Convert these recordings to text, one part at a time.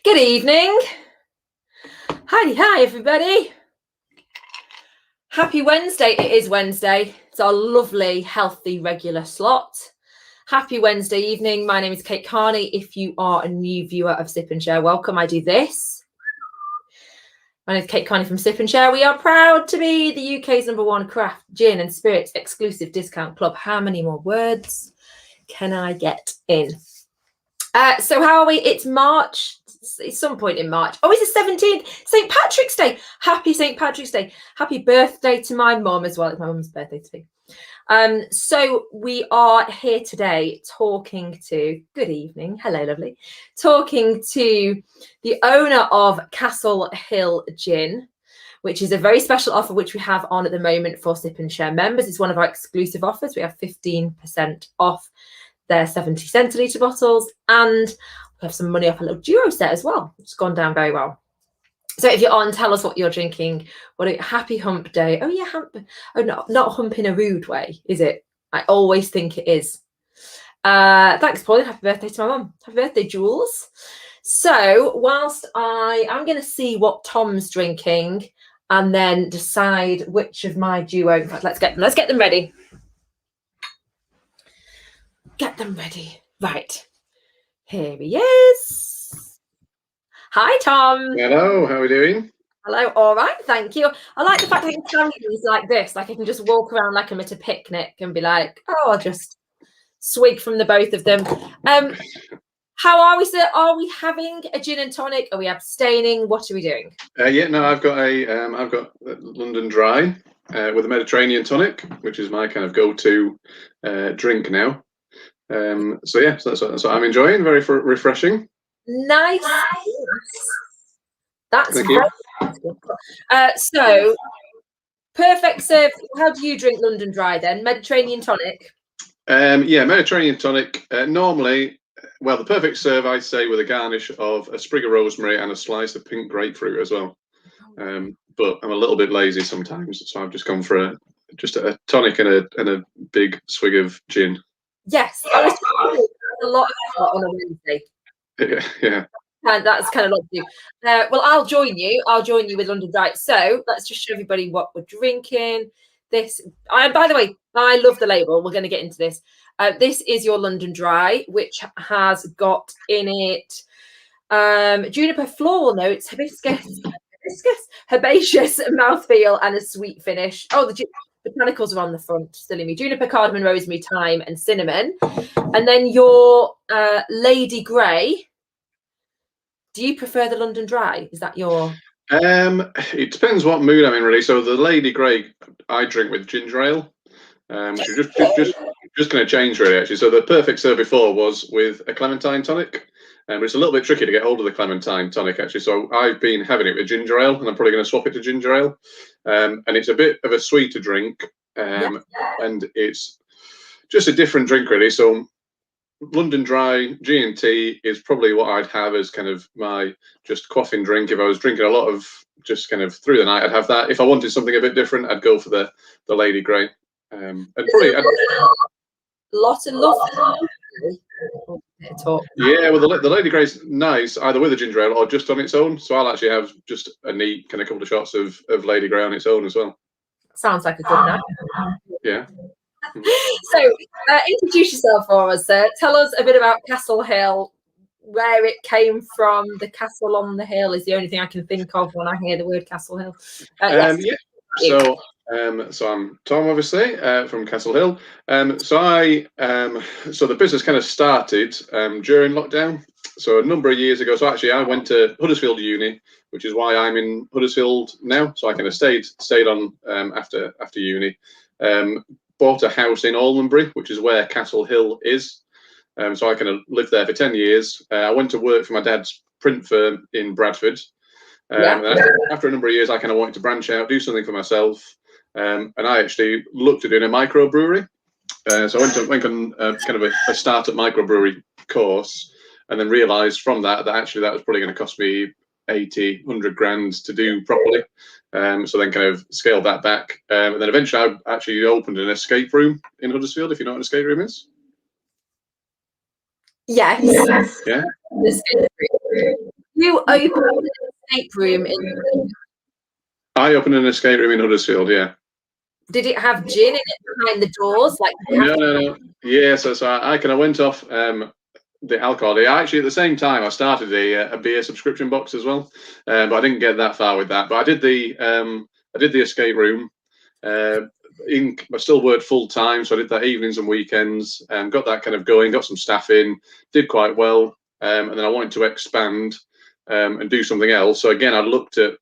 Good evening. Hi, everybody. Happy Wednesday. It is Wednesday. It's our lovely, healthy, regular slot. Happy Wednesday evening. My name is Kate Carney. If you are a new viewer of Sip and Share, welcome. I do this. My name is Kate Carney from Sip and Share. We are proud to be the UK's #1 craft gin and spirits exclusive discount club. How many more words can I get in? So how are we? It's March. It's some point in March. Oh, it's the 17th. St. Patrick's Day. Happy St. Patrick's Day. Happy birthday to my mum as well. It's my mum's birthday today. So we are here today talking to, good evening, hello lovely, talking to the owner of Castle Hill Gin, which is a very special offer which we have on at the moment for Sip and Share members. It's one of our exclusive offers. We have 15% off their 70 centilitre bottles, and we have some money off a little duo set as well. It's gone down very well. So if you're on, tell us what you're drinking. What a happy hump day. Oh yeah, hump. Oh, not hump in a rude way, is it? I always think it is. Thanks, Pauline. Happy birthday to my mum. Happy birthday, Jules. So whilst I'm going to see what Tom's drinking and then decide which of my duo. In fact, let's get them ready. Get them ready. Right. Here he is. Hi, Tom. Hello, how are we doing? Hello, all right, thank you. I like the fact that I can carry these like this, like I can just walk around like I'm at a picnic and be like, oh, I'll just swig from the both of them. How are we, sir? Are we having a gin and tonic? Are we abstaining? What are we doing? Yeah, no, I've got London Dry with a Mediterranean tonic, which is my kind of go-to drink now. So that's what I'm enjoying. Very refreshing. Nice. That's great. So perfect serve. How do you drink London Dry then? Mediterranean tonic? Yeah, Mediterranean tonic. Normally, well, the perfect serve, I'd say, with a garnish of a sprig of rosemary and a slice of pink grapefruit as well. But I'm a little bit lazy sometimes, so I've just gone for just a tonic and a big swig of gin. Yes, I was a lot of effort on a Wednesday. Yeah. And that's kind of like you. Well, I'll join you. I'll join you with London Dry. So let's just show everybody what we're drinking. By the way, I love the label. We're going to get into this. This is your London Dry, which has got in it juniper floral notes, hibiscus, herbaceous mouthfeel, and a sweet finish. Oh, the botanicals are on the front, silly me. Juniper, cardamom, rosemary, thyme, and cinnamon. And then your Lady Grey. Do you prefer the London Dry? Is that your? It depends what mood I'm in, really. So the Lady Grey I drink with ginger ale, which is just going to change really, actually. So the perfect serve before was with a clementine tonic, but it's a little bit tricky to get hold of the clementine tonic, actually. So I've been having it with ginger ale, and I'm probably going to swap it to ginger ale. And it's a bit of a sweeter drink, and it's just a different drink, really. So London Dry G&T is probably what I'd have as kind of my just quaffing drink. If I was drinking a lot of just kind of through the night, I'd have that. If I wanted something a bit different, I'd go for the Lady Grey. And probably lot of love. Yeah, well, the Lady Grey's nice either with a ginger ale or just on its own. So I'll actually have just a neat kind of couple of shots of Lady Grey on its own as well. Sounds like a good night. Yeah. So introduce yourself for us, sir. Tell us a bit about Castle Hill, where it came from. The castle on the hill is the only thing I can think of when I hear the word Castle Hill. Yes. Yeah. So I'm Tom, obviously, from Castle Hill. So the business kind of started during lockdown. So a number of years ago. So actually, I went to Huddesfield Uni, which is why I'm in Huddesfield now. So I kind of stayed on after uni. Bought a house in Almonbury, which is where Castle Hill is. So I kind of lived there for 10 years. I went to work for my dad's print firm in Bradford. And after a number of years, I kind of wanted to branch out, do something for myself. And I actually looked at doing a microbrewery. So I went on kind of a startup microbrewery course, and then realised from that actually that was probably going to cost me 80, 100 grand to do properly. So then kind of scaled that back. And then eventually I actually opened an escape room in Huddesfield, if you know what an escape room is. Yes. Yeah. The escape room. You opened an escape room in. I opened an escape room in Huddesfield. Yeah. Did it have gin in it behind the doors? Like No. Yeah, so I kind of went off the alcohol. Actually, at the same time, I started a beer subscription box as well, but I didn't get that far with that. But I did the escape room. I still worked full time, so I did that evenings and weekends. Got that kind of going. Got some staff in. Did quite well, and then I wanted to expand and do something else. So again, I looked at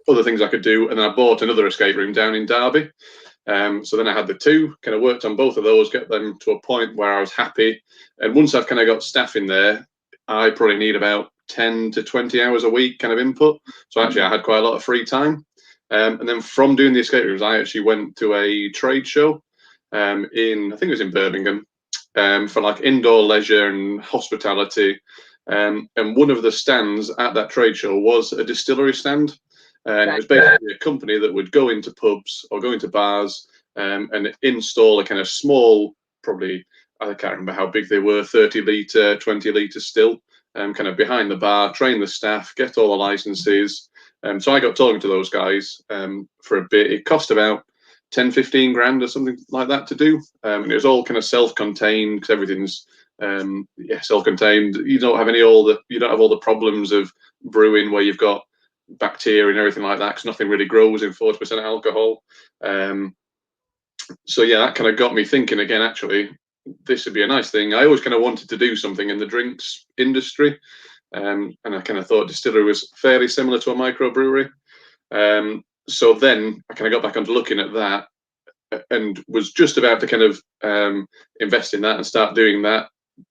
other things I could do, and then I bought another escape room down in Derby. So then I had the two, kind of worked on both of those, get them to a point where I was happy. And once I've kind of got staff in there, I probably need about 10 to 20 hours a week kind of input. So actually I had quite a lot of free time. And then from doing the escape rooms, I actually went to a trade show I think it was in Birmingham, for like indoor leisure and hospitality. And one of the stands at that trade show was a distillery stand. And it was basically a company that would go into pubs or go into bars and install a kind of small, probably, I can't remember how big they were, 30 litre, 20 litre still, kind of behind the bar, train the staff, get all the licenses. So I got talking to those guys for a bit. It cost about 10, 15 grand or something like that to do. And it was all kind of self-contained because everything's self-contained. You don't have all the problems of brewing where you've got bacteria and everything like that, because nothing really grows in 40% alcohol. So yeah, that kind of got me thinking again, actually, this would be a nice thing. I always kind of wanted to do something in the drinks industry, and I kind of thought distillery was fairly similar to a microbrewery. So then I kind of got back onto looking at that and was just about to kind of invest in that and start doing that.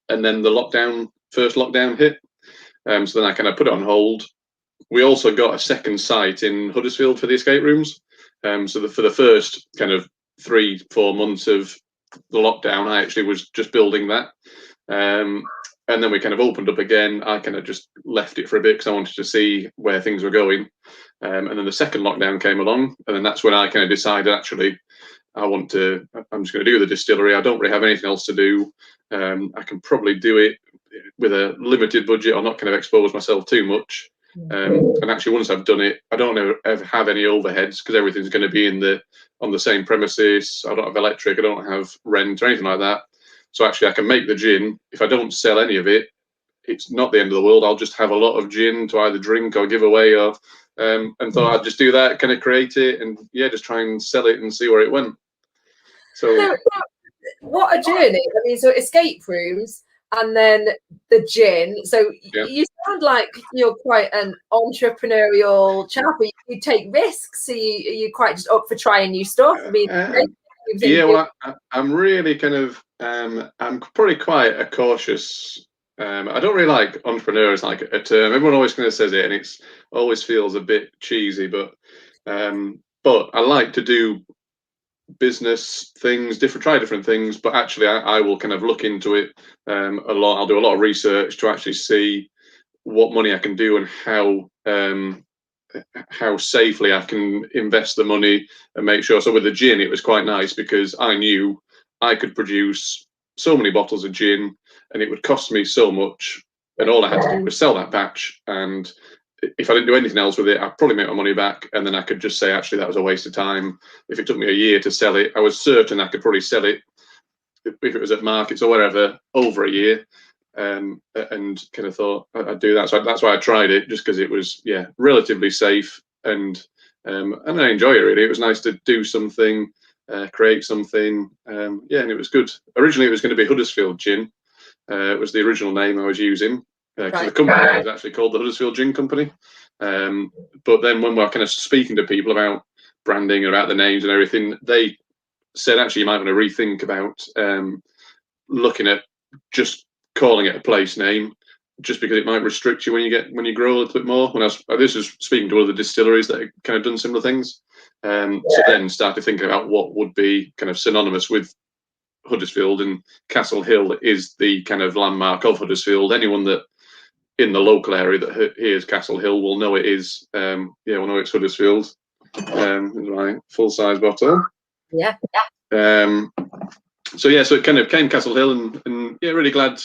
And then the first lockdown hit. So then I kind of put it on hold. We also got a second site in Huddesfield for the escape rooms. So for the first kind of 3-4 months of the lockdown, I actually was just building that. And then we kind of opened up again. I kind of just left it for a bit because I wanted to see where things were going. And then the second lockdown came along. And then that's when I kind of decided, actually, I'm just going to do the distillery. I don't really have anything else to do. I can probably do it with a limited budget or not kind of expose myself too much. And actually, once I've done it, I don't ever have any overheads because everything's going to be on the same premises. I don't have electric. I don't have rent or anything like that. So actually, I can make the gin. If I don't sell any of it, it's not the end of the world. I'll just have a lot of gin to either drink or give away, or and thought I'd just do that, kind of create it, and yeah, just try and sell it and see where it went. So what a journey! I mean, so escape rooms. And then the gin. So you sound like you're quite an entrepreneurial chap. You take risks. So you're quite just up for trying new stuff. I mean, well, I'm really kind of I'm probably quite a cautious. I don't really like entrepreneur as like a term. Everyone always kind of says it, and it's always feels a bit cheesy. But I like to do business things, try different things, but actually I will kind of look into it a lot. I'll do a lot of research to actually see what money I can do and how safely I can invest the money and make sure. So with the gin, it was quite nice because I knew I could produce so many bottles of gin and it would cost me so much, and all I had to do was sell that batch, and if I didn't do anything else with it, I'd probably make my money back, and then I could just say, actually, that was a waste of time. If it took me a year to sell it, I was certain I could probably sell it, if it was at markets or whatever, over a year, and kind of thought I'd do that. So that's why I tried it, just because it was, relatively safe, and I enjoy it, really. It was nice to do something, create something, and it was good. Originally, it was going to be Huddesfield Gin. It was the original name I was using. The company was actually called the Huddesfield Gin Company. But then when we're kind of speaking to people about branding and about the names and everything, they said, actually, you might want to rethink about looking at just calling it a place name, just because it might restrict you when you grow a little bit more. This was speaking to other distilleries that had kind of done similar things. So then started thinking about what would be kind of synonymous with Huddesfield, and Castle Hill is the kind of landmark of Huddesfield. Anyone that in the local area that hears Castle Hill will know it is, will know it's Huddesfield. Here's my full-size bottle. So it kind of came Castle Hill, and really glad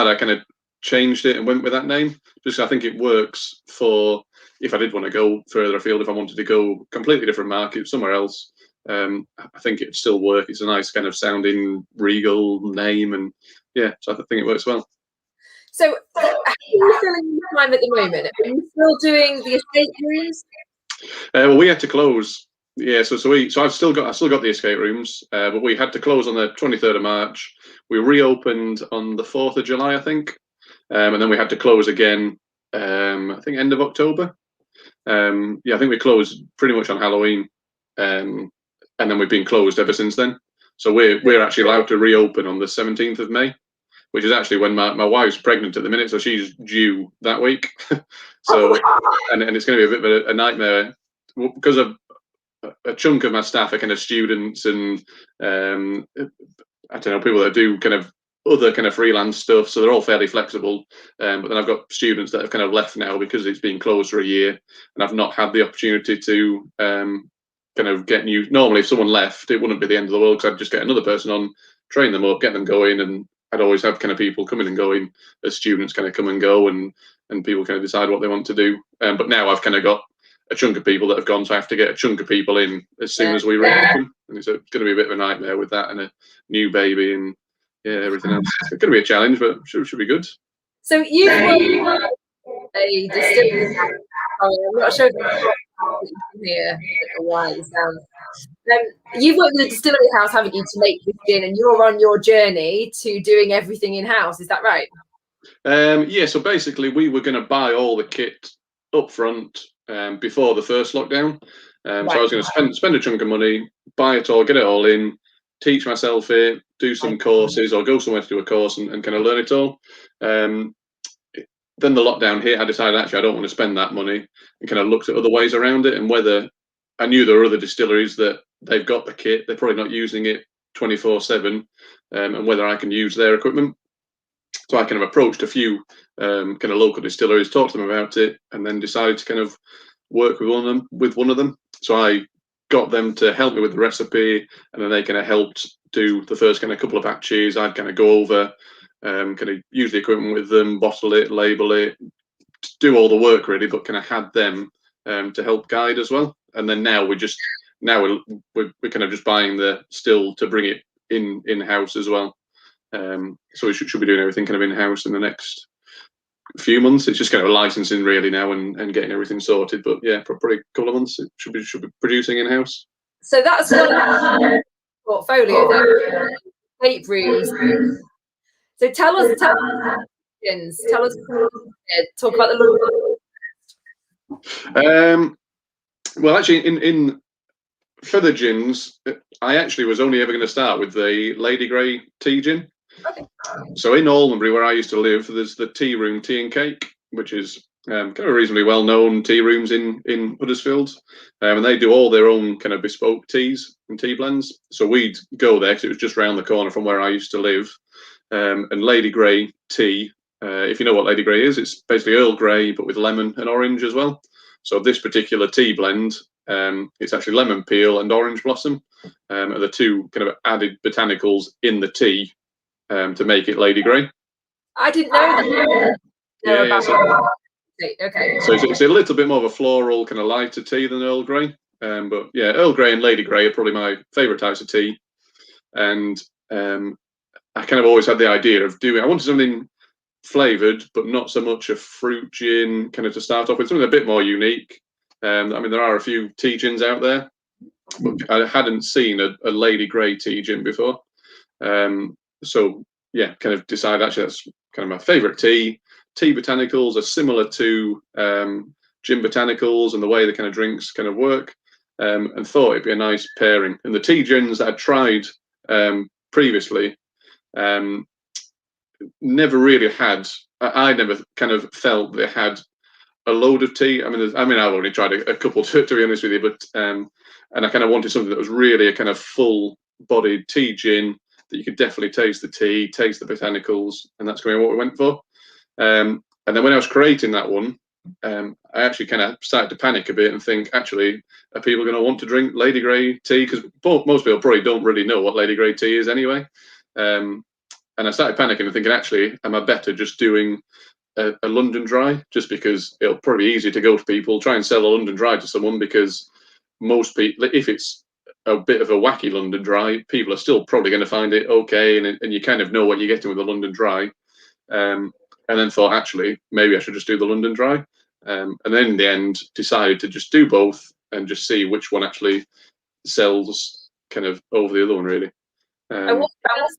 I kind of changed it and went with that name. Just I think it works for if I did want to go further afield, if I wanted to go completely different market somewhere else. I think it'd still work. It's a nice kind of sounding regal name, and yeah, so I think it works well. So, how are you feeling your time at the moment? Are you still doing the escape rooms? Well, we had to close. Yeah, so I've still got the escape rooms, but we had to close on the 23rd of March. We reopened on the 4th of July, I think, and then we had to close again. I think end of October. Yeah, I think we closed pretty much on Halloween, and then we've been closed ever since then. So we're actually allowed to reopen on the 17th of May, which is actually when my wife's pregnant at the minute, so she's due that week. So and it's going to be a bit of a nightmare because of a chunk of my staff are kind of students and I don't know, people that do kind of other kind of freelance stuff, so they're all fairly flexible. But then I've got students that have kind of left now because it's been closed for a year, and I've not had the opportunity to kind of get new. Normally, if someone left, it wouldn't be the end of the world because I'd just get another person on, train them up, get them going, and I'd always have kind of people coming and going as students kind of come and go, and people kind of decide what they want to do. But now I've kind of got a chunk of people that have gone, so I have to get a chunk of people in as soon as we reopen, and it's going to be a bit of a nightmare with that and a new baby and everything else. It's going to be a challenge, but should be good. So you've worked a distillery. I'm not sure if you can hear why it sounds. You've worked with a distillery house, haven't you, to make this gin, and you're on your journey to doing everything in house. Is that right? Yeah. So basically, we were going to buy all the kit up front before the first lockdown. Right. So I was going to spend a chunk of money, buy it all, get it all in, teach myself it, do some courses, or go somewhere to do a course and kind of learn it all. Then the lockdown hit. I decided actually I don't want to spend that money, and kind of looked at other ways around it, and whether I knew there were other distilleries that they've got the kit, they're probably not using it 24/7, and whether I can use their equipment. So I kind of approached a few kind of local distilleries, talked to them about it, and then decided to kind of work with one of them. So I got them to help me with the recipe, and then they kind of helped do the first kind of couple of batches. I'd kind of go over, kind of use the equipment with them, bottle it, label it, do all the work really, but kind of had them to help guide as well. And then now we're kind of just buying the still to bring it in house as well. So we should be doing everything kind of in house in the next few months. It's just kind of licensing really now and getting everything sorted. But yeah, probably a couple of months it should be producing in house. So that's one portfolio there. Escape rooms. So tell us, talk about the well, actually, in for the gins, I actually was only ever going to start with the Lady Grey tea gin. Okay. So in Allenbury, where I used to live, there's the Tea Room Tea and Cake, which is kind of reasonably well-known tea rooms in Huddesfield, and they do all their own kind of bespoke teas and tea blends. So we'd go there because it was just round the corner from where I used to live. And Lady Grey tea, if you know what Lady Grey is, it's basically Earl Grey but with lemon and orange as well. So this particular tea blend, it's actually lemon peel and orange blossom, are the two kind of added botanicals in the tea to make it Lady Grey. I didn't know that. Okay. So it's a little bit more of a floral, kind of lighter tea than Earl Grey. But yeah, Earl Grey and Lady Grey are probably my favourite types of tea. And I kind of always had the idea of I wanted something flavoured, but not so much a fruit gin, kind of to start off with, something a bit more unique. I mean, there are a few tea gins out there, but I hadn't seen a Lady Grey tea gin before. So yeah, kind of decided actually that's kind of my favourite tea. Tea botanicals are similar to gin botanicals and the way the kind of drinks kind of work, and thought it'd be a nice pairing. And the tea gins that I'd tried previously, never really had. I never kind of felt they had a load of tea. I mean, I've only tried a couple to be honest with you, but and I kind of wanted something that was really a kind of full-bodied tea gin that you could definitely taste the tea, taste the botanicals, and that's kind of what we went for. And then when I was creating that one, I actually kind of started to panic a bit and think, actually, are people going to want to drink Lady Grey tea? Because most people probably don't really know what Lady Grey tea is anyway. I started panicking and thinking, actually, am I better just doing a London Dry, just because it'll probably be easy to go to people, try and sell a London Dry to someone, because most people, if it's a bit of a wacky London Dry, people are still probably going to find it okay, and you kind of know what you're getting with a London Dry. And then thought, actually, maybe I should just do the London Dry. And then in the end, decided to just do both and just see which one actually sells kind of over the other one, really. And what else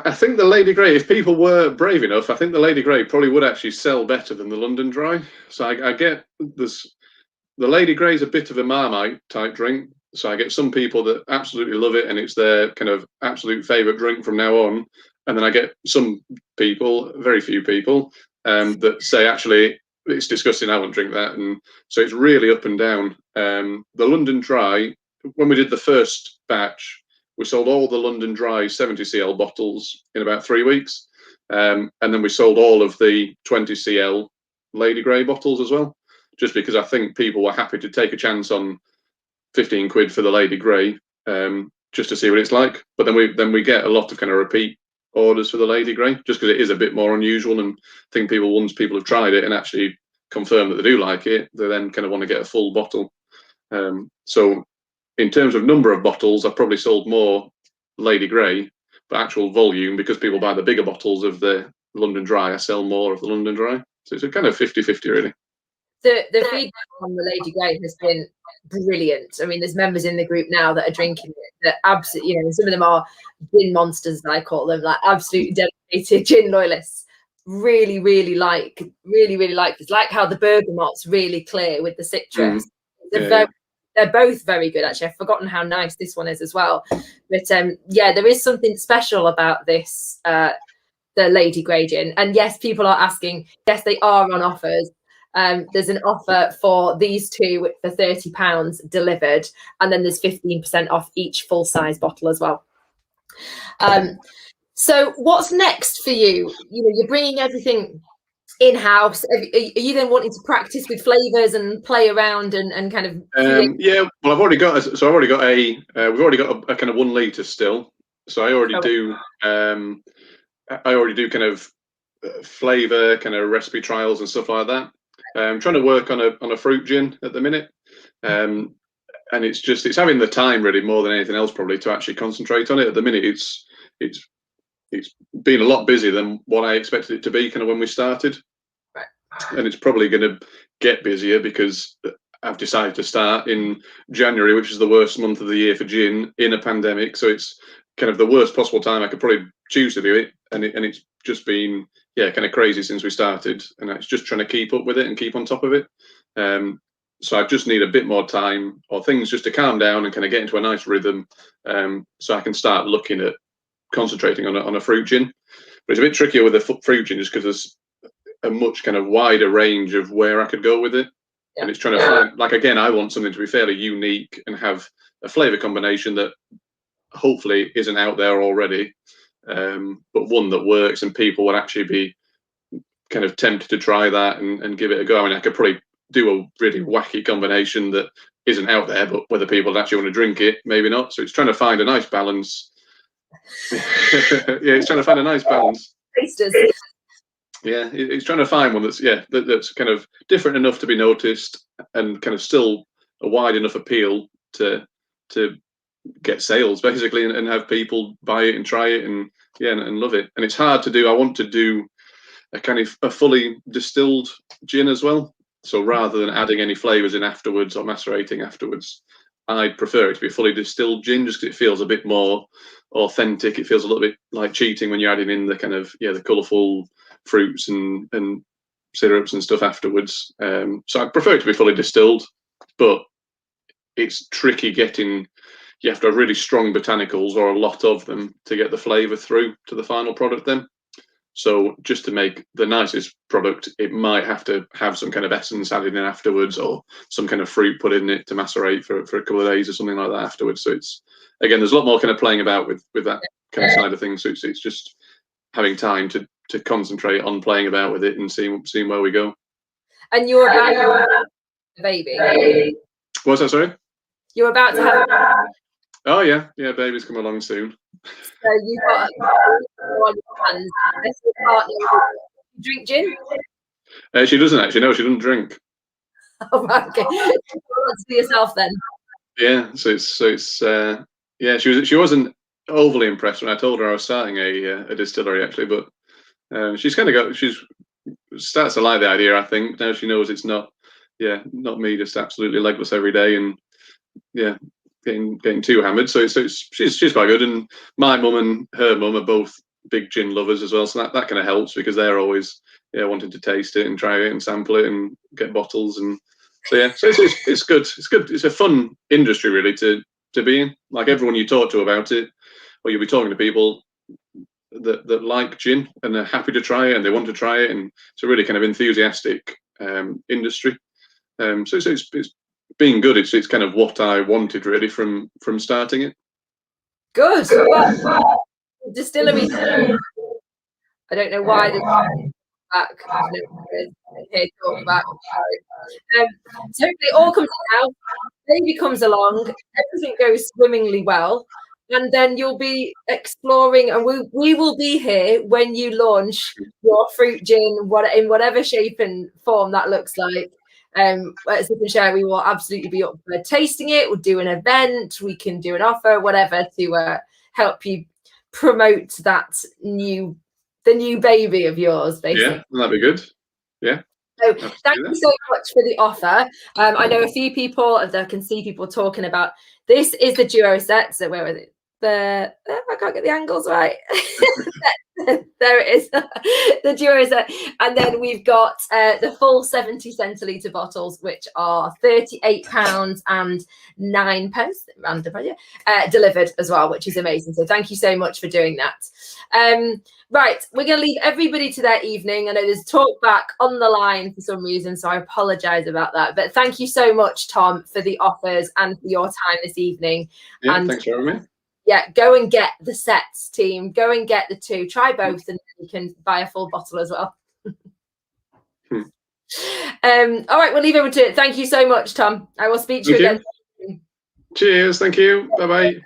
I think the Lady Grey, if people were brave enough, I think the Lady Grey probably would actually sell better than the London Dry. So I get this. The Lady Grey is a bit of a Marmite type drink. So I get some people that absolutely love it and it's their kind of absolute favourite drink from now on. And then I get some people, very few people, that say, actually, it's disgusting, I won't drink that. And so it's really up and down. The London Dry, when we did the first batch, we sold all the London Dry 70cl bottles in about 3 weeks. And then we sold all of the 20cl Lady Grey bottles as well, just because I think people were happy to take a chance on 15 quid for the Lady Grey, just to see what it's like. But then we get a lot of kind of repeat orders for the Lady Grey, just because it is a bit more unusual, and I think once people have tried it and actually confirm that they do like it, they then kind of want to get a full bottle. So in terms of number of bottles, I've probably sold more Lady Grey, but actual volume, because people buy the bigger bottles of the London Dry, I sell more of the London Dry. So it's a kind of 50-50 really. The feedback on the Lady Grey has been brilliant. I mean, there's members in the group now that are drinking it that absolutely, some of them are gin monsters, I call them, like absolutely dedicated gin loyalists. Really like this. Like how the bergamot's really clear with the citrus. They're both very good, actually. I've forgotten how nice this one is as well. But there is something special about this, the Lady Grey gin. And yes, people are asking. Yes, they are on offers. There's an offer for these two for £30 delivered, and then there's 15% off each full-size bottle as well. So what's next for you? You're bringing everything in-house. Are you then wanting to practice with flavors and play around and kind of well, I've already got we've already got a kind of 1 litre still, so I already do kind of flavor kind of recipe trials and stuff like that. I'm trying to work on a fruit gin at the minute, and it's having the time really more than anything else probably to actually concentrate on it. At the minute it's been a lot busier than what I expected it to be kind of when we started. Right. And it's probably going to get busier because I've decided to start in January, which is the worst month of the year for gin in a pandemic. So it's kind of the worst possible time I could probably choose to do it. And it's just been, kind of crazy since we started. And it's just trying to keep up with it and keep on top of it. So I just need a bit more time or things just to calm down and kind of get into a nice rhythm, so I can start looking at concentrating on a fruit gin. But it's a bit trickier with a fruit gin just because there's a much kind of wider range of where I could go with it. And it's trying to find, like, again, I want something to be fairly unique and have a flavor combination that hopefully isn't out there already, but one that works and people would actually be kind of tempted to try that and give it a go. I mean, I could probably do a really wacky combination that isn't out there, but whether people actually want to drink it, maybe not. So it's trying to find a nice balance. It's trying to find a nice balance. It's trying to find one that's kind of different enough to be noticed and kind of still a wide enough appeal to get sales basically, and have people buy it and try it and love it. And it's hard to do. I want to do a kind of a fully distilled gin as well. So rather than adding any flavors in afterwards or macerating afterwards, I'd prefer it to be a fully distilled gin, just because it feels a bit more authentic. It feels a little bit like cheating when you're adding in the kind of the colourful fruits and syrups and stuff afterwards. So I prefer it to be fully distilled, but it's tricky getting. You have to have really strong botanicals or a lot of them to get the flavour through to the final product then. So just to make the nicest product, it might have to have some kind of essence added in afterwards, or some kind of fruit put in it to macerate for a couple of days or something like that afterwards. So it's, again, there's a lot more kind of playing about with that kind of side of things. So it's just having time to concentrate on playing about with it and seeing where we go. And you're about to have a baby. What was that, sorry? You're about to have Oh yeah, baby's come along soon. So you've got on your hands. Your partner, drink gin? She doesn't actually. No, she doesn't drink. Oh, right, okay. That's for yourself then. Yeah, yeah. She wasn't overly impressed when I told her I was starting a distillery actually, but she's kind of starts to like the idea. I think now she knows it's not me just absolutely legless every day and getting too hammered. So she's quite good. And my mum and her mum are both big gin lovers as well, so that kind of helps because they're always wanting to taste it and try it and sample it and get bottles. And so it's good. It's good. It's a fun industry really to be in. Like everyone you talk to about it, or you'll be talking to people that like gin and they're happy to try it and they want to try it, and it's a really kind of enthusiastic industry. So it's being good. It's kind of what I wanted really from starting it. Good. Well, distillery. I don't know why the back. Here talk about. So it all comes out. Baby comes along. Everything goes swimmingly well. And then you'll be exploring, and we will be here when you launch your fruit gin, in whatever shape and form that looks like. At Sip and Share, we will absolutely be up for tasting it. We'll do an event. We can do an offer, whatever, to help you promote the new baby of yours, basically. Yeah, that'd be good. Yeah. So thank you so much for the offer. I know a few people, I can see people talking about this is the duo set. So where was it? I can't get the angles right. There it is, the duo set. And then we've got the full 70 centilitre bottles, which are £38 and £9 delivered as well, which is amazing. So thank you so much for doing that. Right, we're going to leave everybody to their evening. I know there's talk back on the line for some reason, so I apologise about that. But thank you so much, Tom, for the offers and for your time this evening. Yeah, and thanks for having me. Yeah, go and get the sets, team. Go and get the two. Try both, and you can buy a full bottle as well. All right, we'll leave it to it. Thank you so much, Tom. I will speak to you again. Cheers. Thank you. Bye-bye.